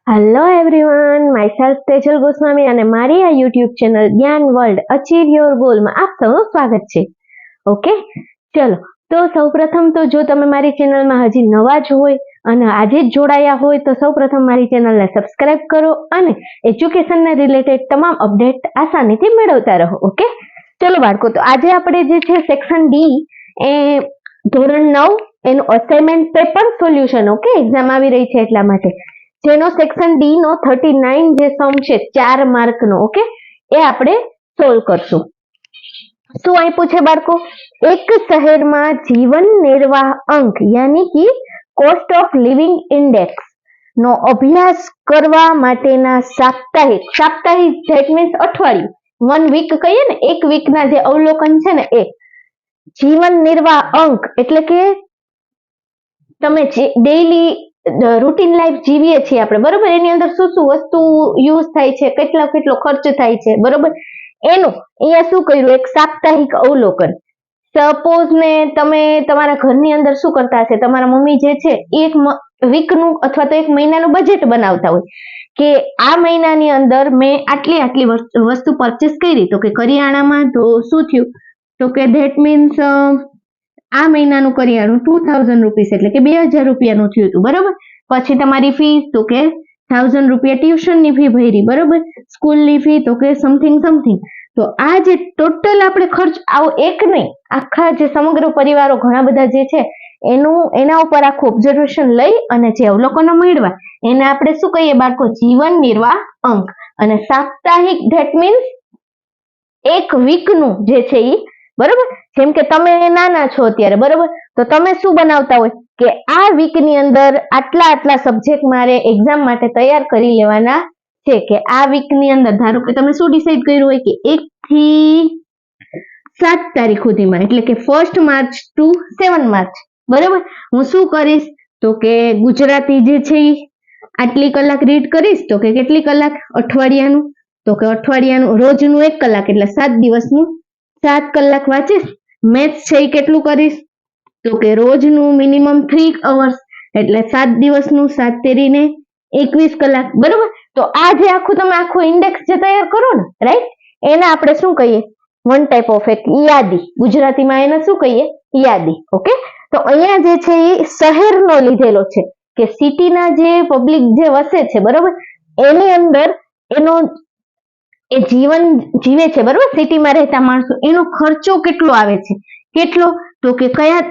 Hello everyone, myself Tejal Goswami અને મારી આ યુટ્યુબ ચેનલ જ્ઞાન વર્લ્ડ અચીવ યોર ગોલમાં આપ સૌનું સ્વાગત છે. ઓકે, ચલો તો સૌપ્રથમ તો જો તમે મારી ચેનલમાં હજી નવા જ હોય અને આજે જ જોડાયા હોય તો સૌપ્રથમ મારી ચેનલને સબસ્ક્રાઇબ કરો અને એજ્યુકેશનને રિલેટેડ તમામ અપડેટ આસાનીથી મેળવતા રહો. ઓકે, ચલો બાળકો, તો આજે આપણે જે છે સેક્શન ડી એ ધોરણ 9 એનું assignment paper solution, okay, exam આવી રહી છે એટલા માટે, જેનો સેક્શન ડી નો 39 જે સમ છે 4 માર્ક નો, ઓકે, એ આપણે સોલ્વ કરશું. શું આપ્યું છે બાળકો? એક શહેરમાં જીવન નિર્વાહ અંક યાની કે કોસ્ટ ઓફ લિવિંગ ઇન્ડેક્સ નો અભ્યાસ કરવા માટેના સાપ્તાહિક ધેટ મીન્સ અઠવાડિયું, 1 વીક કહીએ ને, એક વીકના જે અવલોકન છે ને એ જીવન નિર્વાહ અંક એટલે કે તમે ડેઈલી રૂટીન લાઈફ જીવીએ છીએ આપણે, બરોબર, એની અંદર શું શું વસ્તુ યુઝ થાય છે, કેટલો ખર્ચ થાય છે, બરોબર, એનું અહીંયા શું કર્યું, એક સાપ્તાહિક અવલોકન. સપોઝ ને તમે તમારા ઘરની અંદર શું કરતા હશે, તમારા મમ્મી જે છે એક વીકનું અથવા તો એક મહિનાનું બજેટ બનાવતા હોય કે આ મહિનાની અંદર મેં આટલી વસ્તુ પરચેસ કરી, તો કે કરિયાણામાં તો શું થયું, તો કે ધેટ મીન્સ આ મહિનાનું કરિયાણું 2000 રૂપીસ એટલે કે 2000 રૂપિયાનું થયું હતું, બરોબર. પછી તમારી ફીસ તો કે 1000 રૂપિયા ટ્યુશનની ફી ભરી, બરોબર, સ્કૂલની ફી તો કે સમથિંગ. તો આ જે ટોટલ આપણે ખર્ચ આવો એક નહીં, આખા જે સમગ્ર પરિવારો ઘણા બધા જે છે એના ઉપર આખું ઓબ્ઝર્વેશન લઈ અને જે અવલોકનો મેળવા એને આપણે શું કહીએ બાળકો? જીવન નિર્વાહ અંક. અને સાપ્તાહિક ધેટ મીન્સ એક વીકનું જે છે એ, બરોબર. જેમ કે તમે નાના છો અત્યારે, બરોબર, તો તમે શું બનાવતા હોય કે આ વીકની અંદર આટલા સબ્જેક્ટ મારે એક્ઝામ માટે તૈયાર કરી લેવાના છે, કે આ વીકની અંદર ધારો કે તમે શું ડિસાઈડ કર્યું હોય કે 1 થી 7 તારીખ સુધીમાં, એટલે કે 1 માર્ચ ટુ 7 માર્ચ, બરોબર, હું શું કરીશ તો કે ગુજરાતી જે છે આટલી કલાક રીડ કરીશ, તો કે કેટલી કલાક? અઠવાડિયાનું, તો કે અઠવાડિયાનું રોજનું 1 કલાક એટલે 7 દિવસનું 7 કલાક વાંચીશ. મેથ્સ છે એ કેટલું કરીશ, તો કે રોજનું મિનિમમ 3 અવર્સ એટલે 7 દિવસનું 7 તેરીને 21 કલાક, બરોબર. તો આ જે આખું ઇન્ડેક્સ જે તૈયાર કરો ને, રાઈટ, એને આપણે શું કહીએ? વન ટાઈપ ઓફ એક યાદી, ગુજરાતીમાં એને શું કહીએ? યાદી. ઓકે, તો અહીંયા જે છે એ શહેરનો લીધેલો છે કે સિટીના જે પબ્લિક જે વસે છે, બરોબર, એની અંદર એનો એ જીવન જીવે છે, બરોબર, સિટીમાં રહેતા માણસો, એનો ખર્ચો કેટલો આવે છે, કેટલો, તો કે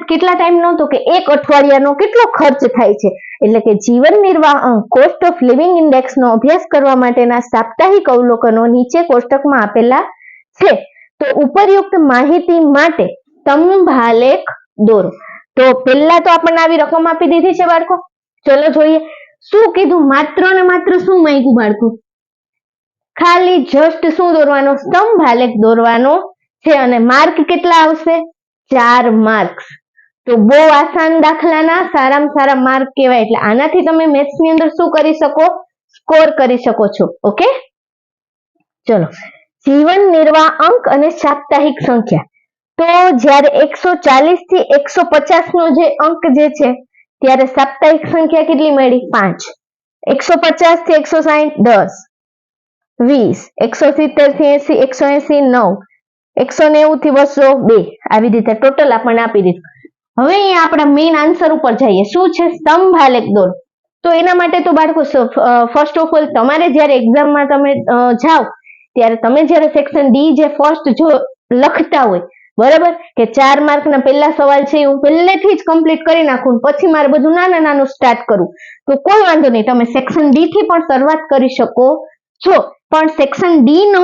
કેટલા ટાઈમનો, તો કે 1 અઠવાડિયાનો કેટલો ખર્ચ થાય છે. એટલે કે જીવન નિર્વાહ અંક કોસ્ટ ઓફ લિવિંગ ઇન્ડેક્સ નો અભ્યાસ કરવા માટેના સાપ્તાહિક અવલોકનો નીચે કોષ્ટકમાં આપેલા છે. તો ઉપરયુક્ત માહિતી માટે સ્તંભાલેખ દોરો. તો પહેલા તો આપણને આવી રકમ આપી દીધી છે બાળકો, ચલો જોઈએ શું કીધું. માત્ર ને માત્ર શું માંગ્યું બાળકો? ખાલી જસ્ટ શું દોરવાનો? સ્તંભાલેખ દોરવાનો છે. અને માર્ક કેટલા આવશે? 4 માર્ક્સ. તો બહુ આસાન દાખલાના સારામાં સારા માર્ક કહેવાય. એટલે આનાથી તમે મેથ્સ ની અંદર શું કરી શકો? સ્કોર કરી શકો છો. ઓકે, ચલો, જીવન નિર્વાહ અંક અને સાપ્તાહિક સંખ્યા. તો જ્યારે 140 થી 150 નો જે અંક જે છે ત્યારે સાપ્તાહિક સંખ્યા કેટલી મળી? 5. 150 થી 160 10, 20, 170 થી 80 180 9, 190 થી 200 2. આવી રીતે ટોટલ આપણને આપી દીધું. હવે અહીંયા આપણા મેઇન આન્સર ઉપર જઈએ. શું છે? સ્તંભાલેખ દોરો. તો એના માટે તો બાળકો ફર્સ્ટ ઓફ ઓલ તમારે જ્યારે એક્ઝામમાં તમે જાઓ ત્યારે તમે જ્યારે સેક્શન ડી જે ફર્સ્ટ જો લખતા હોય, બરાબર, કે 4 માર્કના પહેલા સવાલ છે હું પહેલેથી જ કમ્પ્લીટ કરી નાખું, પછી મારે બધું નાનું સ્ટાર્ટ કરું, તો કોઈ વાંધો નહીં, તમે સેક્શન ડી થી પણ શરૂઆત કરી શકો છો. પણ સેક્શન ડી નો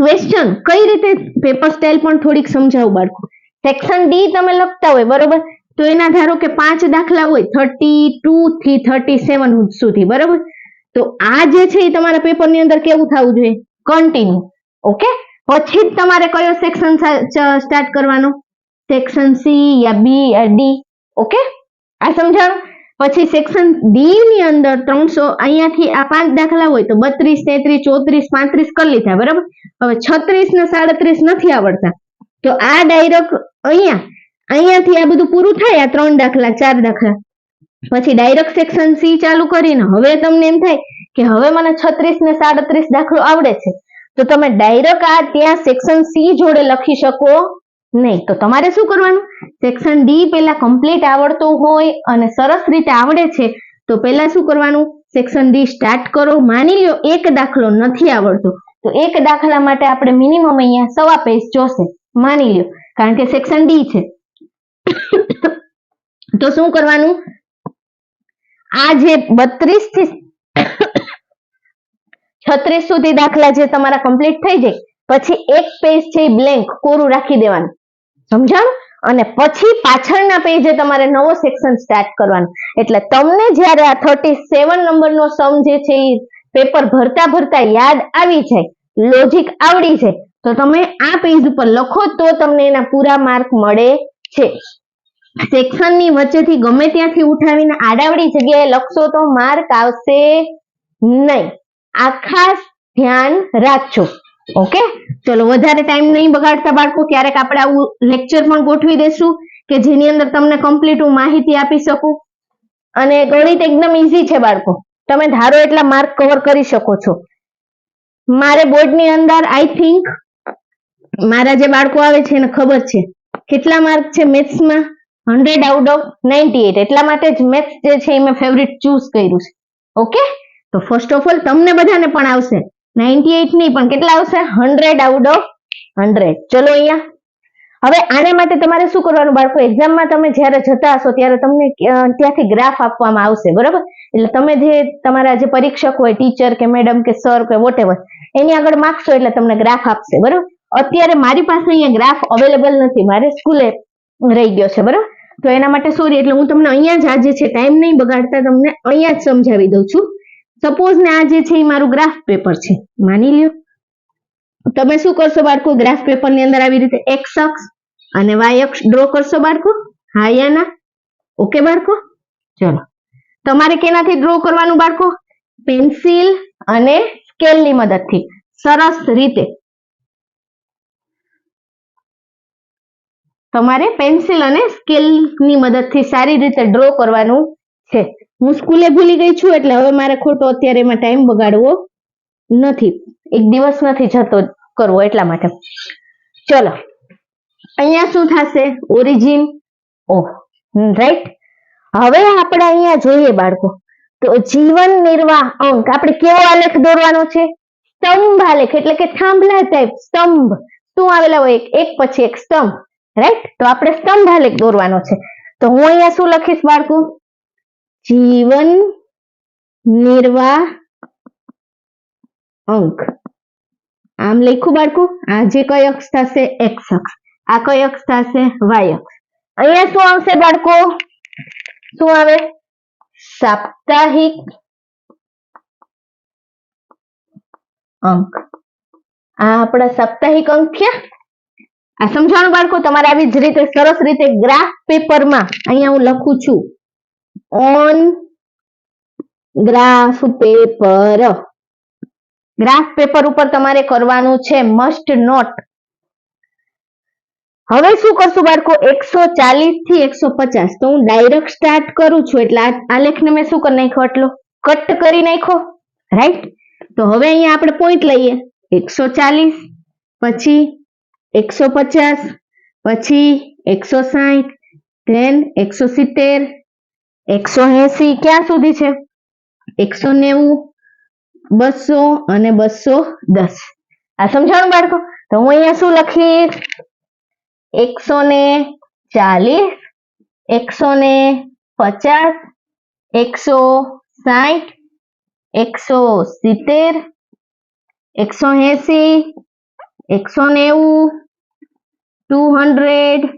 ક્વેશ્ચન કઈ રીતે, પેપર સ્ટાઇલ પણ થોડીક સમજાવું બાળકો. સેક્શન ડી તમે લખતા હોય, બરોબર, તો એના ધારો કે 5 દાખલા હોય 32 થી 37 સુધી, બરોબર. તો આ જે છે એ તમારા પેપરની અંદર કેવું થવું જોઈએ? કન્ટિન્યુ. ઓકે, પછી જ તમારે કયો સેક્શન સ્ટાર્ટ કરવાનો? સેક્શન સી યા બી યા ડી. ઓકે, આ સમજાણું. પછી સેક્શન ડી ની અંદર 300 અહીંયાથી આ 5 દાખલા હોય તો 32 33 34 35 કરી લીધા, બરાબર. હવે 36 ને 37 નથી આવડતા, તો આ ડાયરેક્ટ અહીંયાથી આ બધું પૂરું થાય, આ 3 દાખલા 4 દાખલા, પછી ડાયરેક્ટ સેક્શન સી ચાલુ કરીને હવે તમને એમ થાય કે હવે મને 36 ને 37 દાખલો આવડે છે, તો તમે ડાયરેક્ટ આ ત્યાં સેક્શન સી જોડે લખી શકો નહીં. તો તમારે શું કરવાનું, સેક્શન ડી પેલા કમ્પ્લીટ આવડતો હોય અને સરસ રીતે આવડે છે તો પેલા શું કરવાનું, સેક્શન ડી સ્ટાર્ટ કરો. માની લ્યો એક દાખલો નથી આવડતો તો એક દાખલા માટે આપણે મિનિમમ અહીંયા 1.25 પેજ જોશે, માની લ્યો, કારણ કે સેક્શન ડી છે. તો શું કરવાનું, આ જે 32 થી 36 સુધી દાખલા જે તમારા કમ્પ્લીટ થઈ જાય પછી એક પેજ છે બ્લેન્ક કોરું રાખી દેવાનું, સમજાણું? અને પછી પાછળના પેજે તમારે નવો સેક્શન સ્ટાર્ટ કરવાનો. એટલે તમને જ્યારે આ 37 નંબરનો સમ જે છે એ પેપર ભરતા ભરતા યાદ આવી જાય, લોજિક આવડી જાય, તો તમે આ પેજ ઉપર લખો તો તમને એના પૂરા માર્ક મળે છે. સેક્શનની વચ્ચેથી ગમે ત્યાંથી ઉઠાવીને આડાવડી જગ્યાએ લખશો તો માર્ક આવશે નહીં. આ ખાસ ધ્યાન રાખજો. ઓકે, ચલો વધારે ટાઈમ નહીં બગાડતા બાળકો, ક્યારેક આપણે આવું લેક્ચર પણ ગોઠવી દેશું કે જેની અંદર તમને કમ્પ્લીટ હું માહિતી આપી શકું. અને ગણિત એકદમ ઈઝી છે બાળકો, તમે ધારો એટલા માર્ક કવર કરી શકો છો. મારે બોર્ડની અંદર આઈ થિંક મારા જે બાળકો આવે છે એને ખબર છે કેટલા માર્ક છે મેથ્સમાં, 100 આઉટ ઓફ 98. એટલા માટે જ મેથ્સ જે છે એ મેં ફેવરિટ ચૂઝ કર્યું છે. ઓકે, તો ફર્સ્ટ ઓફ ઓલ તમને બધાને પણ આવશે 98 નહીં પણ કેટલા આવશે, 100 આઉટ ઓફ 100. ચલો અહીંયા હવે આને માટે તમારે શું કરવાનું બાળકો, એક્ઝામમાં તમે જ્યારે જતા હશો ત્યારે તમને ત્યાંથી ગ્રાફ આપવામાં આવશે, બરાબર? એટલે તમે જે તમારા જે પરીક્ષક હોય, ટીચર કે મેડમ કે સર કે વોટેવર, એની આગળ માગશો એટલે તમને ગ્રાફ આપશે, બરાબર? અત્યારે મારી પાસે અહીંયા ગ્રાફ અવેલેબલ નથી, મારે સ્કૂલે રહી ગયો છે, બરાબર? તો એના માટે સોરી, એટલે હું તમને અહીંયા જ આજે છે, ટાઈમ નહીં બગાડતા, તમને અહીંયા જ સમજાવી દઉં છું. સપોઝ ને આ જે છે એ મારું ગ્રાફ પેપર છે, માની લ્યો. તમે શું કરશો બાળકો, ગ્રાફ પેપર ની અંદર આવી રીતે એક્સ અક્ષ અને વાય અક્ષ ડ્રો કરશો બાળકો, હા યા ના? ઓકે બાળકો, ચલો તમારે કેનાથી ડ્રો કરવાનું બાળકો, પેન્સિલ અને સ્કેલ ની મદદથી સરસ રીતે તમારે પેન્સિલ અને સ્કેલ ની મદદથી સારી રીતે ડ્રો કરવાનું છે. હું સ્કૂલે ભૂલી ગઈ છું એટલે હવે મારે ખોટો અત્યારે એમાં ટાઈમ બગાડવો નથી, એક દિવસ નથી જતો કરવો એટલા માટે. ચલો અહીંયા શું થશે, ઓરિજિન, ઓહ રાઈટ. હવે આપણે અહીંયા જોઈએ બાળકો, તો જીવન નિર્વાહ અંક આપણે કેવો આલેખ દોરવાનો છે, સ્તંભ આલેખ, એટલે કે થાંભલા ટાઈપ સ્તંભ. શું આવેલા હોય, એક પછી એક સ્તંભ, રાઈટ? તો આપણે સ્તંભ આલેખ દોરવાનો છે. તો હું અહીંયા શું લખીશ બાળકો, જીવન નિર્વાહ અંક, આમ લખ્યું બાળકો. આ જે કઈ અક્ષ થશે, એક્સ અક્ષ, આ કઈ અક્ષ થશે, વાય અક્ષ. અહીંયા શું આવશે બાળકો, શું આવે, સાપ્તાહિક અંક. આ આપણા સાપ્તાહિક અંક થયા. આ સમજાણું બાળકો? તમારે આવી જ રીતે સરસ રીતે ગ્રાફ પેપરમાં અહીંયા હું લખું છું, on graph paper. Graph paper ઉપર તમારે કરવાનું છે, મસ્ટ નોટ. હવે શું કરશું બાળકો, 140 થી 150. તો હું ડાયરેક્ટ સ્ટાર્ટ કરું છું એટલે આ લેખને મેં શું કરી નાખ્યો, આટલો કટ કરી નાખ્યો, રાઈટ? તો હવે અહીંયા આપણે પોઈન્ટ લઈએ, 140 પછી 150 પછી 160 then 170 180 ક્યાં સુધી છે, 190 200 અને 210. આ સમજાણું બાળકો? તો હું અહીંયા શું લખીશ, 140 150 160 170 180 190 200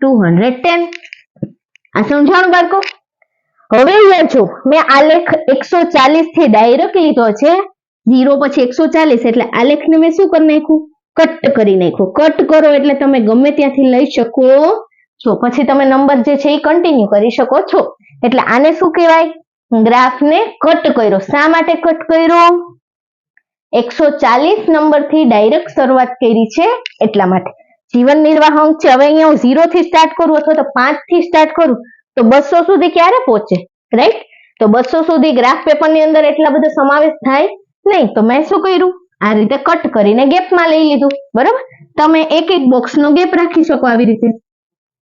210. આ સમજાણું બાળકો? હવે અહીંયા જો મેં આલેખ 140 થી ડાયરેક્ટ લીધો છે, 0 પછી 140 એટલે આલેખને મેં શું કરી નાખ્યું, કટ કરી નાખ્યું. કટ કરો એટલે તમે ગમે ત્યાંથી લઈ શકો છો, પછી તમે નંબર જે છે એ કન્ટિન્યુ કરી શકો છો. એટલે આને શું કહેવાય, ગ્રાફને કટ કર્યો. શા માટે કટ કર્યો, 140 નંબરથી ડાયરેક્ટ શરૂઆત કરી છે એટલા માટે. જીવન નિર્વાહ અંક છે. હવે અહીંયા હું 0 થી સ્ટાર્ટ કરું અથવા તો 5 થી સ્ટાર્ટ કરું તો 200 સુધી ક્યારે પહોંચે, રાઈટ? તો 200 સુધી ગ્રાફ પેપરની અંદર એટલા બધો સમાવેશ થાય નહીં. તો મેં શું કર્યું, આ રીતે કટ કરીને ગેપમાં લઈ લીધું. બરોબર? તમે એક એક બોક્સનો ગેપ રાખી શકો આવી રીતે.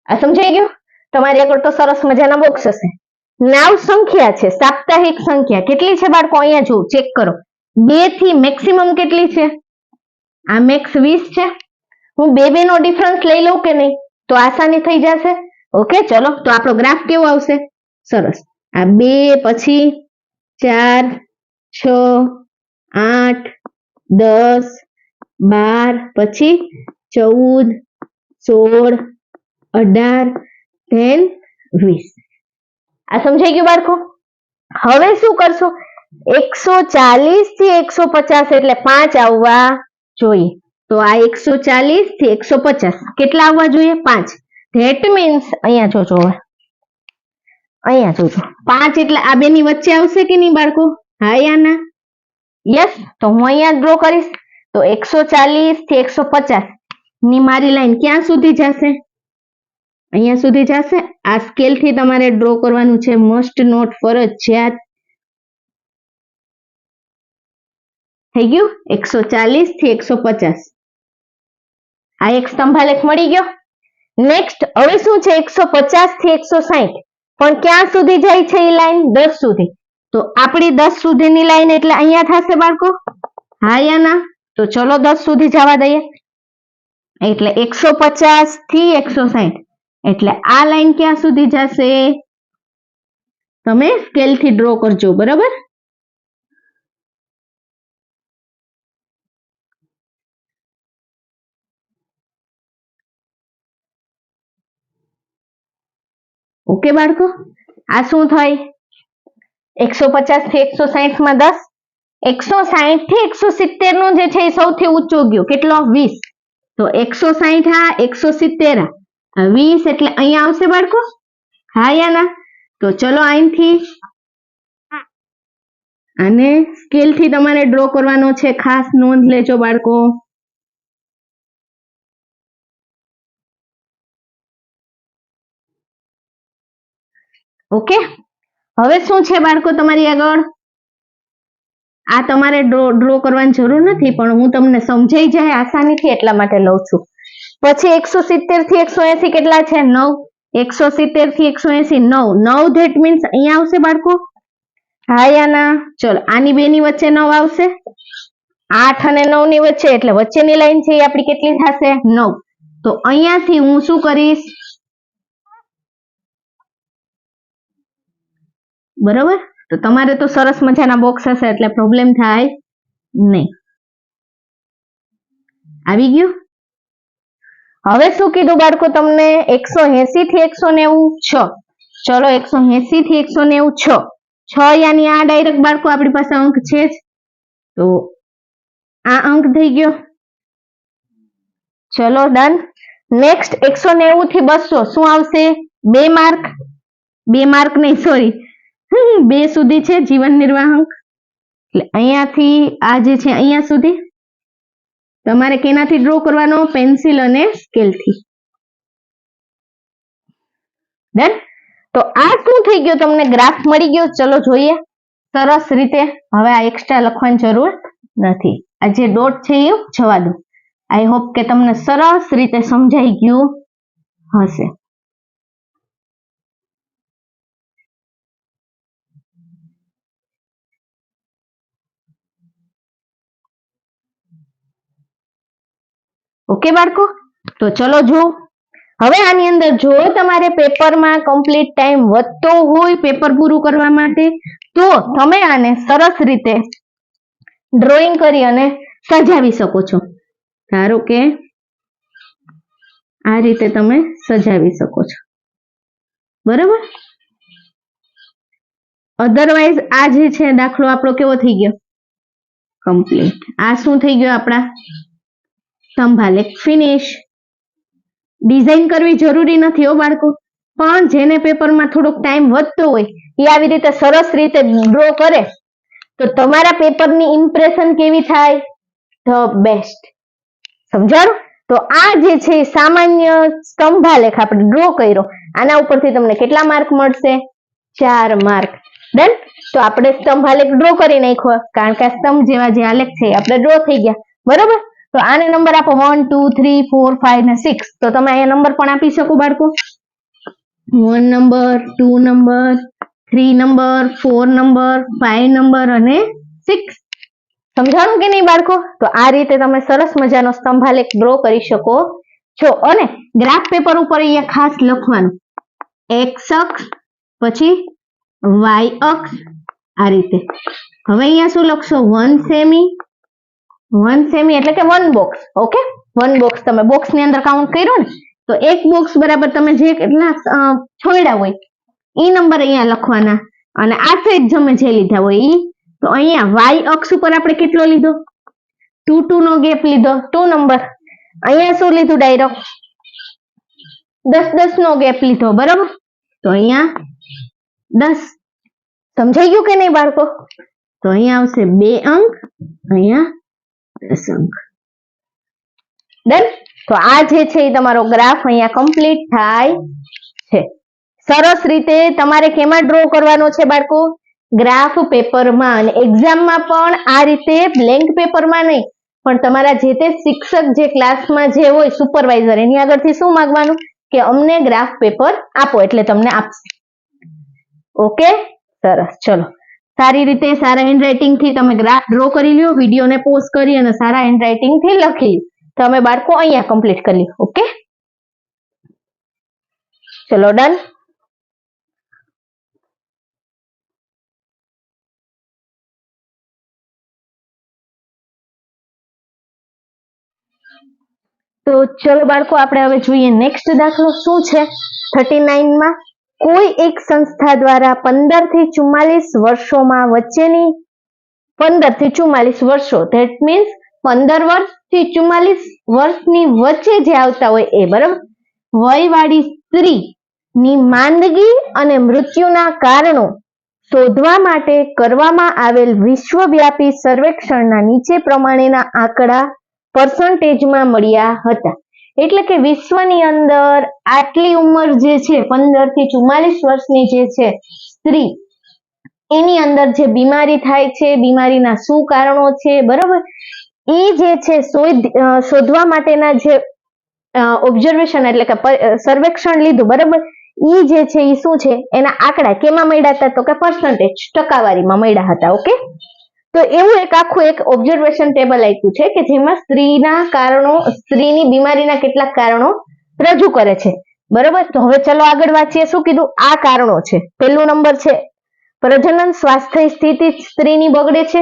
આ સમજાઈ ગયું? તમારી આગળ તો સરસ મજાના બોક્સ હશે. નાવ સંખ્યા છે, સાપ્તાહિક સંખ્યા કેટલી છે બાળકો? અહીંયા જો ચેક કરો. 2 થી મેક્સિમમ કેટલી છે? આ મેક્સ 20 છે. હું બે નો ડિફરન્સ લઈ લઉં કે નહીં? તો આસાની થઈ જશે. ઓકે, ચલો તો આપણો ગ્રાફ કેવો આવશે? સરસ. આ 2 પછી 4 6 8 10 12 પછી 14 16 18 then 20. આ સમજાઈ ગયું બાળકો? હવે શું કરશો? 140 થી 150 એટલે 5 આવવા જોઈએ. તો આ 140 થી 150 કેટલા આવવા જોઈએ? 5. ધેટ મીન્સ અહીંયા જોજો, હવે અહીંયા જોજો, 5 એટલે આ બેની વચ્ચે આવશે કે નહીં બાળકો? હા યા ના? યસ. તો હું અહીંયા ડ્રો કરીશ. તો 140 થી 150 ની મારી લાઈન ક્યાં સુધી જશે? અહીંયા સુધી જશે. આ સ્કેલ થી તમારે ડ્રો કરવાનું છે, મસ્ટ નોટ, ફરજિયાત. થઈ ગયું? 140 થી 150 આ એક સ્તંભાલેખ મળી ગયો. નેક્સ્ટ હવે શું છે? 150 થી 160 પણ ક્યાં સુધી જાય છે એ લાઈન? 10 સુધી. તો આપણી 10 સુધીની લાઈન એટલે અહીંયા થશે બાળકો? હા યા ના? તો ચલો 10 સુધી જવા દઈએ. એટલે 150 થી 160 એટલે આ લાઈન ક્યાં સુધી જશે? તમે સ્કેલ થી ડ્રો કરજો. બરાબર? ઓકે બાળકો, આ શું થાય? 150 થી 160 માં 10, 160 થી 170 નો જે છે એ સૌથી ઊંચો ગયો. કેટલો? 20. તો 160 આ 170 આ 20 એટલે અહીંયા આવશે બાળકો? હા યા ના? તો ચલો અહીંથી આને સ્કેલ થી તમારે ડ્રો કરવાનો છે, ખાસ નોંધ લેજો બાળકો. ઓકે, હવે શું છે બાળકો તમારી આગળ? આ તમારે ડ્રો કરવાની જરૂર નથી, પણ હું તમને સમજાઈ જાય આસાનીથી એટલા માટે લઉં છું. પછી 170 થી 180 કેટલા છે? 9. 170 થી 180 9. 9 ધેટ મીન્સ અહીંયા આવશે બાળકો? હા યા ના? ચલો આની બેની વચ્ચે 9 આવશે. 8 અને 9 ની વચ્ચે એટલે વચ્ચેની લાઈન છે એ આપણી કેટલી થશે? 9. તો અહીંયાથી હું શું કરીશ? બરોબર? તો તમારે તો સરસ મજાના બોક્સ હશે એટલે પ્રોબ્લેમ થાય નહીં. આવી ગયું? હવે શું કીધું બાળકો તમને? 180 થી 190 6. ચલો 180 થી 190 6 યાની આ ડાયરેક્ટ બાળકો આપણી પાસે અંક છે જ. તો આ અંક થઈ ગયો. ચલો ડન. નેક્સ્ટ 190 થી 200 શું આવશે? 2 માર્ક. 2 માર્ક નહીં, સોરી, 2 સુધી છે જીવન નિર્વાહક. એટલે અહીંયાથી આ જે છે અહીંયા સુધી તમારે કેનાથી ડ્રો કરવાનો? પેન્સિલ અને સ્કેલથી. ડન. તો આ શું થઈ ગયો? તમને ગ્રાફ મળી ગયો. ચલો જોઈએ સરસ રીતે. હવે આ એક્સ્ટ્રા લખવાની જરૂર નથી. આ જે ડોટ છે એ જવા દો. આઈ હોપ કે તમને સરસ રીતે સમજાઈ ગયું હશે. ઓકે બાળકો, તો ચલો જો હવે આની અંદર જો તમારે પેપરમાં કમ્પ્લીટ ટાઈમ વધતો હોય પેપર પૂરું કરવા માટે, તો તમે આને સરસ રીતે ડ્રોઈંગ કરી અને સજાવી શકો છો. ધારો કે આ રીતે તમે સજાવી શકો છો. બરાબર? અધરવાઇઝ આ જે છે દાખલો આપણો કેવો થઈ ગયો? કમ્પ્લીટ. આ શું થઈ ગયો? આપણા સ્તંભાલેખ ફિનિશ. ડિઝાઇન કરવી જરૂરી નથી હો બાળકો, પણ જેને પેપરમાં થોડોક ટાઈમ વધતો હોય એ આવી રીતે સરસ રીતે ડ્રો કરે તો તમારા પેપરની ઇમ્પ્રેશન કેવી થાય? The best. સમજાણું? તો આ જે છે સામાન્ય સ્તંભાલેખ આપણે ડ્રો કર્યો, આના ઉપરથી તમને કેટલા માર્ક મળશે? 4 માર્ક. ડન. તો આપણે સ્તંભ આલેખ ડ્રો કરી નાખ્યો, કારણ કે સ્તંભ જેવા જે આલેખ છે આપણે ડ્રો થઈ ગયા. બરોબર. તો આને નંબર આપો 1 2 3 4 5 ને 6. તો તમે અહીંયા નંબર પણ આપી શકો બાળકો. 1 number, 2 number, 3 number, 4 number, 5 number અને 6. સમજાણું કે નહીં બાળકો? તો આ રીતે તમે સરસ મજાનો સ્તંભ આલેખ ડ્રો કરી શકો છો. અને ગ્રાફ પેપર ઉપર અહીંયા ખાસ લખવાનું x અક્ષ, પછી y અક્ષ, આ રીતે. હવે અહીંયા શું લખશો? 1 સેમી. 1 સેમી એટલે કે 1 બોક્સ. Okay, 1 box. તમે બોક્સ ની અંદર કાઉન્ટ કર્યો ને, તો એક બોક્સ બરાબર તમે જે કેટલા છોડ્યા હોય ઈ નંબર અહીંયા લખવાના, અને આ સાઈડ તમે જે લીધા હોય ઈ. તો અહીંયા y અક્ષ ઉપર આપણે કેટલો લીધો? 2 2 નો ગેપ લીધો, 2 નંબર. અહીંયા શું લીધું? ડાયરેક્ટ 10 10 નો ગેપ લીધો. બરાબર. તો અહીંયા 10. સમજાઈ ગયું કે નહીં બાળકો? તો અહીંયા આવશે 2 અંક, અહીંયા 10 અંક. ડન. તો આ જે છે એ તમારો ગ્રાફ અહીંયા કમ્પ્લીટ થાય છે. સરસ રીતે તમારે કેમાં ડ્રો કરવાનો છે બાળકો? ગ્રાફ પેપરમાં. અને એક્ઝામમાં પણ આ રીતે બ્લેન્ક પેપરમાં નહીં, પણ તમારા જે તે શિક્ષક જે ક્લાસમાં જે હોય સુપરવાઇઝર એની આગળથી શું માંગવાનું કે અમને ગ્રાફ પેપર આપો, એટલે તમને આપશે. ઓકે, સરસ. ચલો, સારી રીતે સારા હેન્ડરાઇટિંગ થી તમે ગ્રાફ ડ્રો કરી લ્યો, વિડીયોને પોઝ કરી અને સારા હેન્ડરાઇટિંગ થી લખી લ્યો. તમે બાળકો અહીંયા કમ્પ્લીટ કરી લ્યો. ઓકે, ચલો, ડન. તો ચલો બાળકો, આપણે હવે જોઈએ નેક્સ્ટ દાખલો શું છે. 39 માં કોઈ એક સંસ્થા દ્વારા 15 થી 44 વર્ષોમાં વચ્ચેની 15 થી 44 વર્ષો, ધેટ મીન્સ 15 વર્ષથી 44 વર્ષની વચ્ચે જે આવતા હોય એ, બરાબર, વયવાળી સ્ત્રીની માંદગી અને મૃત્યુના કારણો શોધવા માટે કરવામાં આવેલ વિશ્વવ્યાપી સર્વેક્ષણના નીચે પ્રમાણેના આંકડા પર્સન્ટેજમાં મળ્યા હતા. એટલે કે વિશ્વની અંદર આટલી ઉંમર જે છે 15 થી 44 વર્ષની જે છે સ્ત્રી, એની અંદર જે બીમારી થાય છે, બીમારીના શું કારણો છે, બરાબર, એ જે છે શોધવા માટેના જે ઓબ્ઝર્વેશન એટલે કે સર્વેક્ષણ લીધું, બરાબર, એ જે છે એ શું છે એના આંકડા કેમાં મળ્યા હતા? તો કે પર્સન્ટેજ, ટકાવારીમાં મળ્યા હતા. ઓકે, તો એવું એક આખું એક ઓબ્ઝર્વેશન ટેબલ આપ્યું છે કે જેમાં સ્ત્રીના કારણો, સ્ત્રીની બીમારીના કેટલાક કારણો રજૂ કરે છે. બરોબર. તો હવે ચલો આગળ વાંચીએ. શું કીધું? આ કારણો છે. પહેલો નંબર છે પ્રજનન સ્વાસ્થ્ય સ્થિતિ સ્ત્રીની બગડે છે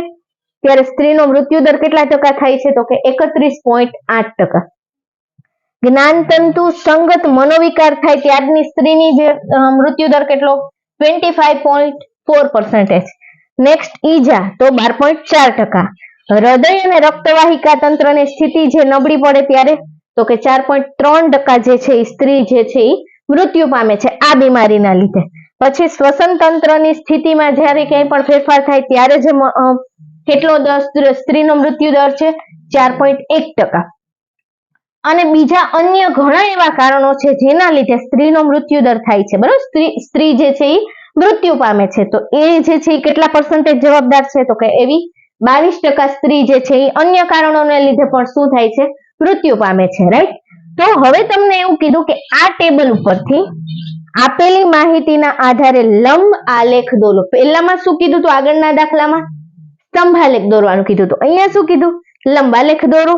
ત્યારે સ્ત્રીનો મૃત્યુ દર કેટલા ટકા થાય છે? તો કે 31.8%. જ્ઞાનતંતુ સંગત મનોવિકાર થાય ત્યારની સ્ત્રીની જે મૃત્યુ દર કેટલો? 25.4%. નેક્સ્ટ ઈજા તો 12.4%. હૃદય અને રક્તવાહિકા તંત્રની સ્થિતિ જે નબળી પડે ત્યારે તો કે 4.3% જે છે એ સ્ત્રી જે છે એ મૃત્યુ પામે છે આ બીમારીના લીધે. પછી શ્વસન તંત્રની સ્થિતિમાં જ્યારે ક્યાંય પણ ફેરફાર થાય ત્યારે જે કેટલો સ્ત્રીનો મૃત્યુ દર છે? 4.1%. અને બીજા અન્ય ઘણા એવા કારણો છે જેના લીધે સ્ત્રીનો મૃત્યુ દર થાય છે. બરોબર. સ્ત્રી જે છે એ મૃત્યુ પામે છે તો એ જે છે એ કેટલા પર્સન્ટેજ જવાબદાર છે? તો કે એવી 22% સ્ત્રી જે છે એ અન્ય કારણોને લીધે પણ શું થાય છે? મૃત્યુ પામે છે. રાઈટ. તો હવે તમને એવું કીધું કે આ ટેબલ ઉપરથી આપેલી માહિતીના આધારે લંબ આલેખ દોરો. પહેલામાં શું કીધું હતું? આગળના દાખલામાં સ્તંભાલેખ દોરવાનું કીધું હતું. અહીંયા શું કીધું? લંબ આલેખ દોરો.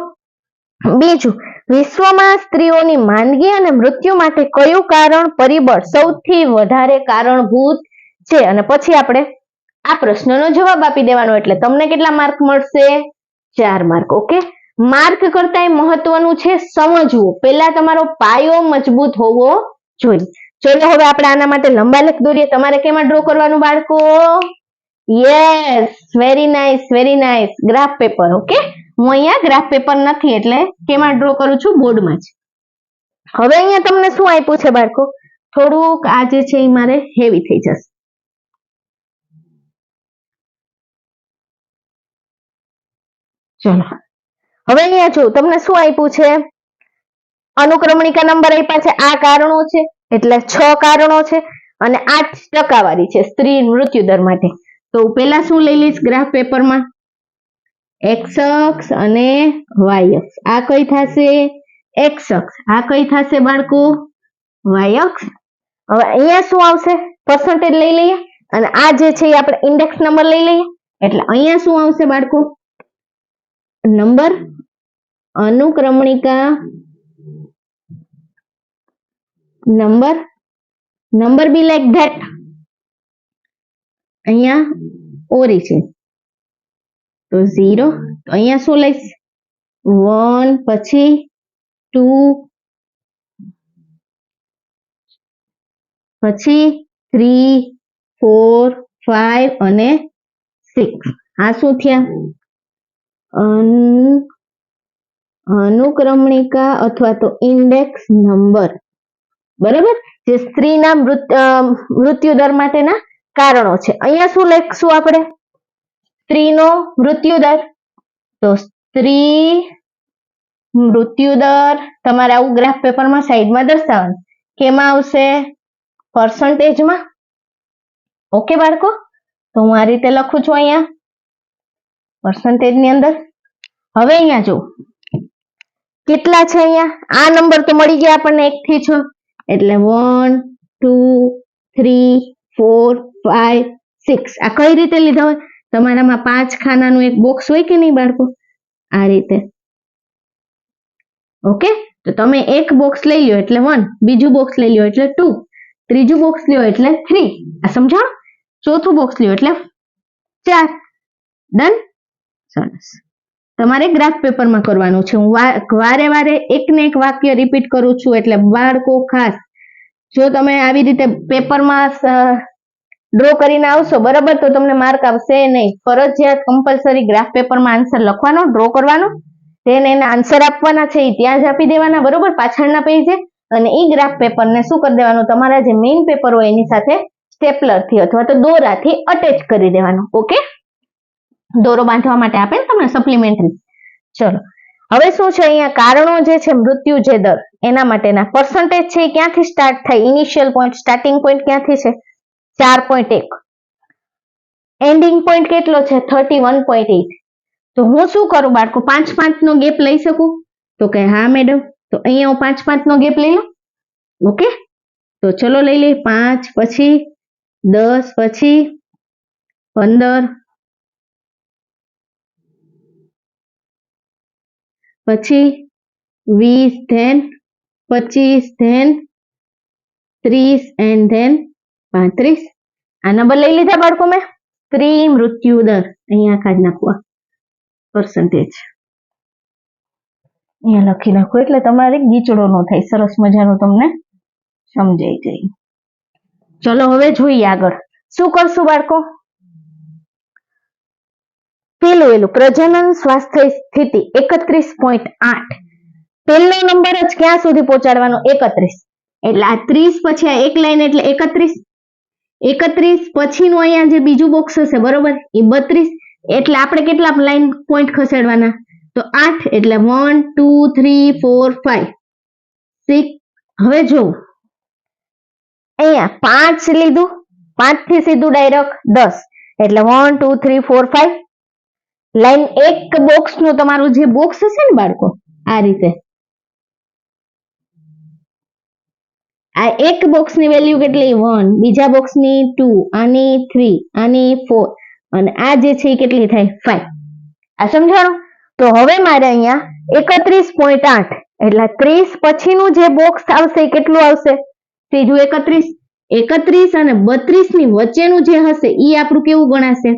બીજું, વિશ્વમાં સ્ત્રીઓની માંદગી અને મૃત્યુ માટે કયું કારણ પરિબળ સૌથી વધારે કારણભૂત છે? અને પછી આપણે આ પ્રશ્નનો જવાબ આપી દેવાનો. એટલે તમને કેટલા માર્ક મળશે? 4 માર્ક. ઓકે. માર્ક કરતા મહત્વનું છે સમજવું. પહેલા તમારો પાયો મજબૂત હોવો જોઈએ. ચલો હવે આપણે આના માટે લંબાલેખ દોરીએ. તમારે કેમાં ડ્રો કરવાનું બાળકો? Yes, very nice, very nice. Graph paper. Okay. હું અહીંયા ગ્રાફ પેપર નથી એટલે કેમાં ડ્રો કરું છું? બોર્ડમાં જ. હવે અહીંયા તમને શું આપ્યું છે બાળકો? થોડુંક આ જે છે એ મારે હેવી થઈ જશે. ચલો હવે અહીંયા જો તમને શું આપ્યું છે? અનુક્રમણિકા નંબર આપ્યા છે. આ કારણો છે એટલે 6 કારણો છે અને 8 ટકાવારી છે સ્ત્રી મૃત્યુ દર માટે. તો પેલા શું લઈ લઈશ ગ્રાફ પેપરમાં? એક્સ અક્ષ અને વાય અક્ષ. આ કઈ થશે? એક્સ અક્ષ. આ કઈ થશે બાળકો? વાય અક્ષ. હવે અહીંયા શું આવશે? પર્સન્ટેજ લઈ લઈએ અને આ જે છે એ આપણે ઇન્ડેક્સ નંબર લઈ લઈએ. એટલે અહીંયા શું આવશે બાળકો? નંબર અનુક્રમણિકા નંબર બી લાઈક ધેટ. અહીંયા ઓરિજિન તો 0. તો અહીંયા શું લઈશ? 1 પછી 2 પછી 3 4 5 અને 6. આ શું થયા? અનુક્રમણિકા અથવા તો ઇન્ડેક્સ નંબર. બરાબર, જે સ્ત્રીના મૃત્યુ દર માટેના કારણો છે. અહીંયા શું લખશું આપણે? સ્ત્રીનો મૃત્યુ દર. તો સ્ત્રી મૃત્યુ દર તમારે આવું ગ્રાફ પેપરમાં સાઈડમાં દર્શાવવાનું. કેમાં આવશે? પર્સન્ટેજમાં. ઓકે બાળકો, તો હું આ રીતે લખું છું અહીંયા પર્સન્ટેજની અંદર. હવે અહીંયા જો કેટલા છે અહીંયા? આ નંબર તો મળી ગયા આપણને 1 થી 6. એટલે 1 2 3 4 5 6. આ કઈ રીતે લીધા હોય? તમારામાં 5 ખાનાનું એક બોક્સ હોય કે નહીં બાળકો? આ રીતે. ઓકે, તો તમે એક બોક્સ લઈ લ્યો એટલે 1, બીજું બોક્સ લઈ લ્યો એટલે 2, ત્રીજું બોક્સ લ્યો એટલે 3. આ સમજાણો? ચોથું બોક્સ લ્યો એટલે 4. ડન? સરસ. તમારે ગ્રાફ પેપરમાં કરવાનું છે. હું વારે વારે એક ને એક વાક્ય રિપીટ કરું છું એટલે બાળકો ખાસ જો તમે આવી રીતે પેપરમાં ડ્રો કરીને આવશો બરાબર, તો તમને માર્ક આવશે નહીં. ફરજિયાત કમ્પલસરી ગ્રાફ પેપરમાં આન્સર લખવાનો, ડ્રો કરવાનો, તેને એના આન્સર આપવાના છે એ ત્યાં જ આપી દેવાના બરોબર પાછળના પેજે. અને એ ગ્રાફ પેપરને શું કરી દેવાનું? તમારા જે મેઇન પેપર હોય એની સાથે સ્ટેપલરથી અથવા તો દોરાથી અટેચ કરી દેવાનું. ઓકે, દોરો બાંધવા માટે આપે ને તમને સપ્લિમેન્ટરી. ચલો, હવે શું છે અહીંયા? કારણો જે છે મૃત્યુ જે દર એના માટેના પર્સન્ટેજ છે એ ક્યાંથી સ્ટાર્ટ થાય? ઇનિશિયલ પોઈન્ટ, સ્ટાર્ટિંગ પોઈન્ટ ક્યાંથી છે? 4.1. એન્ડિંગ પોઈન્ટ કેટલો છે? 31.8. તો હું શું કરું બાળકો? 5-5 નો ગેપ લઈ શકું? તો કે હા મેડમ. તો અહીંયા હું 5-5 નો ગેપ લઈ લઉં. ઓકે, તો ચલો લઈ લઈએ. 5 પછી 10 પછી 15 પછી 20 ધેન 25 ધેન 30 એન્ડ ધેન 35. આ નંબર લઈ લીધા બાળકો મેં. સ્ત્રી મૃત્યુ દર અહીંયા કાઢ નાખવા પર્સન્ટેજ અહીંયા લખી નાખો એટલે તમારે ગીચડો ન થાય. સરસ મજાનો તમને સમજાઈ જાય. ચલો હવે જોઈએ આગળ શું કરશું બાળકો? પેલું પ્રજનન સ્વાસ્થ્ય સ્થિતિ 31.8. પહેલો નંબર જ ક્યાં સુધી પહોંચાડવાનો? 31. એટલે આ 30 પછી આ એક લાઈન એટલે 31. 31 પછીનું અહીંયા જે બીજું બોક્સ હશે બરોબર એ 32. એટલે આપણે કેટલા લાઈન પોઈન્ટ ખસેડવાના? તો 8. એટલે 1 2 3 4 5 6. હવે જો અહીંયા 5 લીધું, 5 થી સીધું ડાયરેક્ટ 10. એટલે 1 2 3 4 5 લાઈન એક બોક્સ નું તમારું જે બોક્સ હશે ને બાળકો આ રીતે આ એક બોક્સ ની વેલ્યુ કેટલી? 1, બીજા બોક્સ ની 2, આની 3, આની 4 અને આ જે છે એ કેટલી થાય? 5. આ સમજાણો? તો હવે મારે અહીંયા 31.8 એટલે 30 પછીનું જે બોક્સ આવશે એ કેટલું આવશે? સીધું 31. 31 અને 32 ની વચ્ચેનું જે હશે એ આપણું કેવું ગણાશે?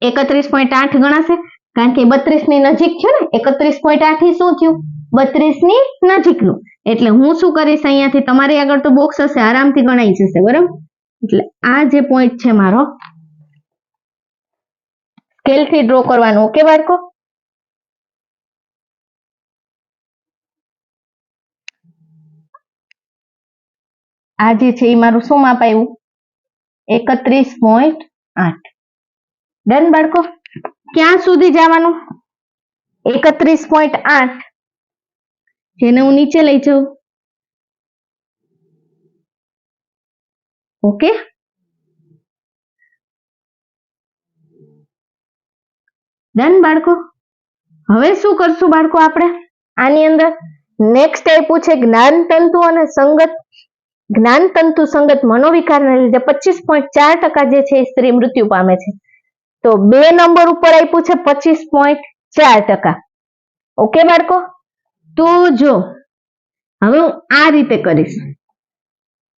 31.8 ગણાશે, કારણ કે 32 ની નજીક છે ને. 31.8 થી શું થયું? 32 ની નજીકનું. એટલે હું શું કરીશ? અહીંયાથી તમારી આગળ તો બોક્સ હશે, આરામથી ગણાઈ જશે બરાબર. એટલે આ જે પોઈન્ટ છે મારો સ્કેલથી ડ્રો કરવાનો. ઓકે બાળકો, આ જે છે એ મારું શું માપ આવ્યું? 31.8. ડન બાળકો? ક્યાં સુધી જવાનું? 31.8 જેને હું નીચે લઈ જાઉં ઓકે, ડન બાળકો. હવે શું કરશું બાળકો આપણે આની અંદર? નેક્સ્ટ આપ્યું છે જ્ઞાનતંતુ અને સંગત જ્ઞાનતંતુ સંગત મનોવિકારને લીધે 25.4% જે છે એ સ્ત્રી મૃત્યુ પામે છે. તો 2 નંબર ઉપર આપ્યું છે 25.4%. ઓકે બાળકો, તો જો હવે હું આ રીતે કરીશ,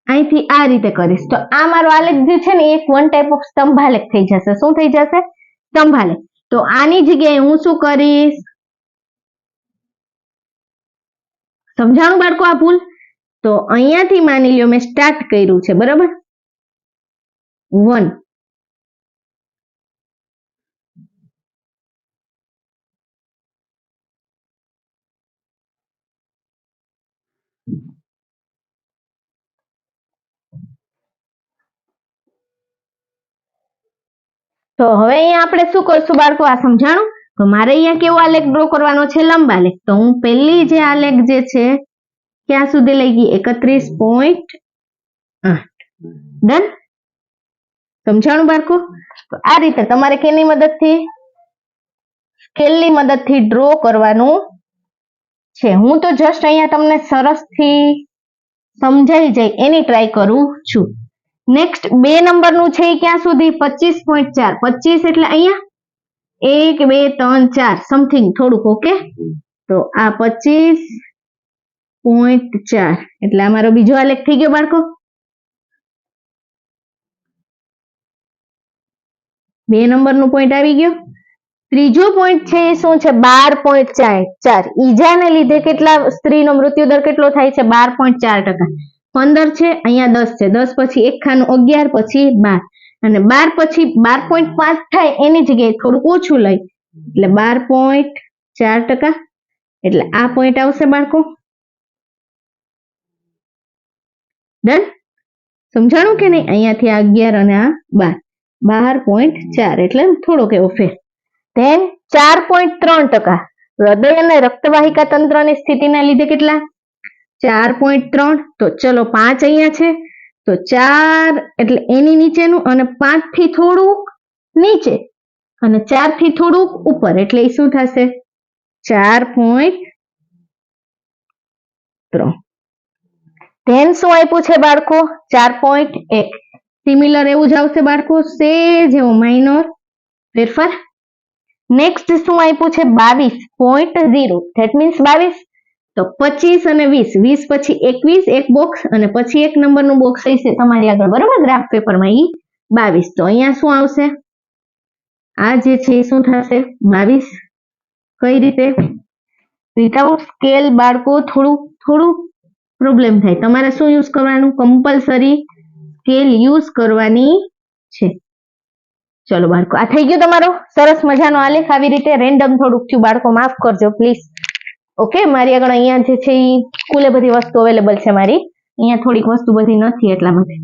અહીંથી આ રીતે કરીશ, તો આ મારો આલેખ જે છે ને એક વન ટાઈપ ઓફ સ્તંભાલેખ થઈ જશે. શું થઈ જશે? સ્તંભાલેખ. તો આની જગ્યાએ હું શું કરીશ? સમજાણું બાળકો આ ભૂલ? તો અહીંયાથી માની લ્યો મેં સ્ટાર્ટ કર્યું છે, બરાબર? 1, તો હવે અહીંયા આપણે શું કરશું બાળકો? આ સમજાણું? તો મારે અહીંયા કેવો આલેખ ડ્રો કરવાનો છે? લંબ આલેખ. તો હું પહેલી જે આલેખ જે છે ક્યાં સુધી લઈ ગઈ? 31.8. ડન? સમજાણું બાળકો? તો આ રીતે તમારે કેની મદદથી? સ્કેલની મદદથી ડ્રો કરવાનું છે. હું તો જસ્ટ અહીંયા તમને સરસથી સમજાઈ જાય એની ટ્રાય કરું છું. નેક્સ્ટ 2 નંબરનું છે ક્યાં સુધી? 25.4. 25 એટલે અહીંયા 1 2 3 4 સમથિંગ થોડુંક. ઓકે, તો આ 25.4 એટલે આ મારો બીજો આલેખ થઈ ગયો બાળકો. 2 નંબરનું પોઈન્ટ આવી ગયો. ત્રીજો પોઈન્ટ છે એ શું છે? 12.4. ઈજાને લીધે કેટલા સ્ત્રીનો મૃત્યુદર કેટલો થાય છે? 12.4%. 15 છે, અહીંયા 10 છે, 10 પછી એક ખાનું 11, પછી 12, અને 12 પછી 12.5 થાય એની જગ્યાએ થોડુંક ઓછું લઈ એટલે 12.4%. એટલે આ પોઈન્ટ આવશે બાળકો. ડન? સમજાણું કે નહીં? અહીંયાથી આ 11 અને આ 12, 12.4 એટલે થોડોક એવો ફેર. ધેન 4.3%. હૃદય અને રક્તવાહિકા તંત્રની સ્થિતિના લીધે કેટલા? 4.3. તો ચલો 5 અહીંયા છે, તો 4 એટલે એની નીચેનું, અને 5 થી થોડુંક નીચે અને 4 થી થોડુંક ઉપર, એટલે એ શું થશે? 4.3. ધેન શું આપ્યું છે બાળકો? 4.1. સિમિલર એવું જ આવશે બાળકો, સેજ એવો માઇનોર ફેરફાર. નેક્સ્ટ શું આપ્યું છે? 22.0. That means 22. તો 25 અને 20, 20 પછી 21 એક બોક્સ, અને પછી એક નંબરનું બોક્સ હશે તમારી આગળ, બરોબર? ગ્રાફ પેપરમાં ઈ 22. તો અહીંયા શું આવશે? આ જે છે એ શું થશે? 22. કઈ રીતે? વિધાઉટ સ્કેલ બાળકો થોડું પ્રોબ્લેમ થાય. તમારે શું યુઝ કરવાનું? કમ્પલસરી સ્કેલ યુઝ કરવાની છે. ચલો બાળકો, આ થઈ ગયો તમારો સરસ મજાનો આલેખ. આવી રીતે રેન્ડમ થોડુંક થયું બાળકો, માફ કરજો પ્લીઝ. ઓકે, મારી આગળ અહીંયા જે છે એ સ્કૂલે બધી વસ્તુ અવેલેબલ છે મારી, અહીંયા થોડીક વસ્તુ બધી નથી એટલા માટે.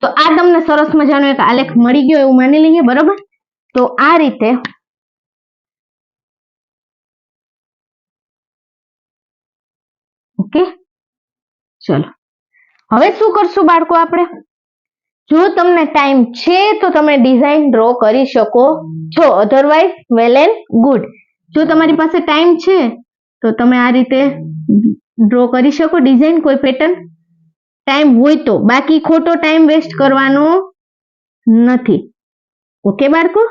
તો આ તમને સરસ મજાનો એક આલેખ મળી ગયો એવું માની લઈએ, બરોબર? તો આ રીતે ઓકે, ચલો હવે શું કરશું બાળકો આપણે? જો તમને ટાઈમ છે તો તમે ડિઝાઇન ડ્રો કરી શકો છો, અધરવાઇઝ વેલ એન્ડ ગુડ. જો તમારી પાસે ટાઈમ છે તો તમે આ રીતે ડ્રો કરી શકો ડિઝાઇન, કોઈ પેટર્ન ટાઈમ હોય તો. બાકી ખોટો ટાઈમ વેસ્ટ કરવાનો નથી. ઓકે બાળકો,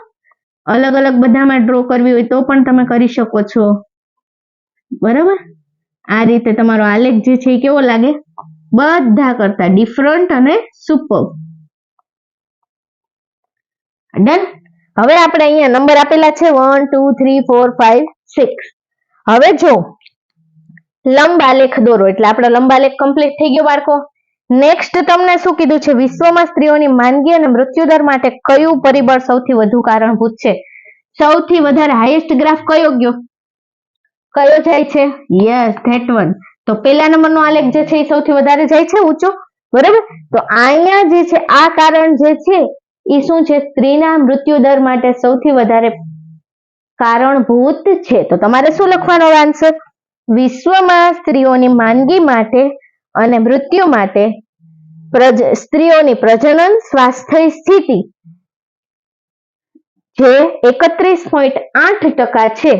અલગ અલગ બધામાં ડ્રો કરવી હોય તો પણ તમે કરી શકો છો, બરાબર? આ રીતે તમારો આલેખ જે છે એ કેવો લાગે? બધા કરતા ડિફરન્ટ અને સુપર. ડન? હવે આપણે અહીંયા નંબર આપેલા છે 1 2 3 4 5 6. હવે જો લંબ આલેખ દોરો, એટલે આપણો લંબ આલેખ કમ્પ્લીટ થઈ ગયો બાળકો. નેક્સ્ટ તમને શું કીધું છે? વિશ્વમાં સ્ત્રીઓની માંદગી અને મૃત્યુદર માટે કયું પરિબળ સૌથી વધુ કારણભૂત છે? સૌથી વધારે હાઈએસ્ટ ગ્રાફ કયો ગયો? કયો જાય છે? Yes, that one. તો પહેલા નંબરનો આલેખ જે છે એ સૌથી વધારે જાય છે ઊંચો, બરાબર? તો અહીંયા જે છે આ કારણ જે છે એ શું છે? સ્ત્રીના મૃત્યુદર માટે સૌથી વધારે કારણભૂત છે. તો તમારે શું લખવાનો આન્સર? વિશ્વમાં સ્ત્રીઓની માંદગી માટે અને મૃત્યુ માટે સ્ત્રીઓની પ્રજનન સ્વાસ્થ્ય સ્થિતિ જે 31.8% છે,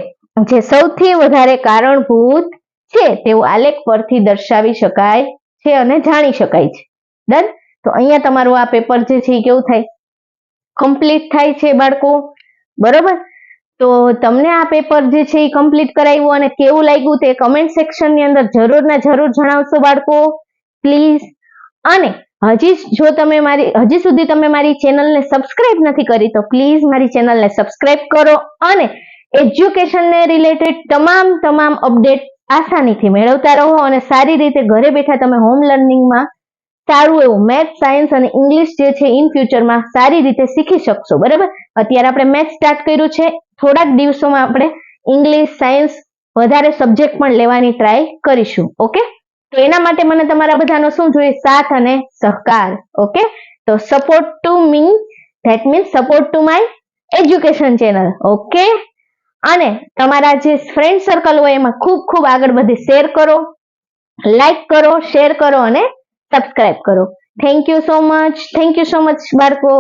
જે સૌથી વધારે કારણભૂત છે તેવું આલેખ પરથી દર્શાવી શકાય છે અને જાણી શકાય છે. ડન. તો અહીંયા તમારું આ પેપર જે છે એ કેવું થાય, કમ્પ્લીટ થાય છે બાળકો. બરોબર. તો તમને આ પેપર જે છે એ કમ્પ્લીટ કરાવ્યું અને કેવું લાગ્યું તે કમેન્ટ સેક્શન ની અંદર જરૂર ને જરૂર જણાવશો બાળકો, પ્લીઝ. અને હજી સુધી તમે મારી ચેનલને સબસ્ક્રાઇબ નથી કરી તો પ્લીઝ મારી ચેનલને સબસ્ક્રાઇબ કરો અને એજ્યુકેશનને રિલેટેડ તમામ અપડેટ આસાનીથી મેળવતા રહો અને સારી રીતે ઘરે બેઠા તમે હોમ લર્નિંગમાં સારું એવું મેથ્સ, સાયન્સ અને ઇંગ્લિશ જે છે ઇન ફ્યુચરમાં સારી રીતે શીખી શકશો. બરાબર. અત્યારે આપણે મેથ્સ સ્ટાર્ટ કર્યું છે, થોડાક દિવસોમાં આપણે ઇંગ્લિશ, સાયન્સ વધારે સબ્જેક્ટ પણ લેવાની ટ્રાય કરીશું. ઓકે. તો એના માટે મને તમારા બધાનો શું જોઈએ, સાથ અને સહકાર. ઓકે. તો support to me, that means support to my education channel. Okay. અને તમારા જે ફ્રેન્ડ સર્કલ હોય એમાં ખૂબ આગળ બધી શેર કરો, લાઈક કરો, શેર કરો અને સબસ્ક્રાઇબ કરો. થેન્ક યુ સો મચ બાળકો.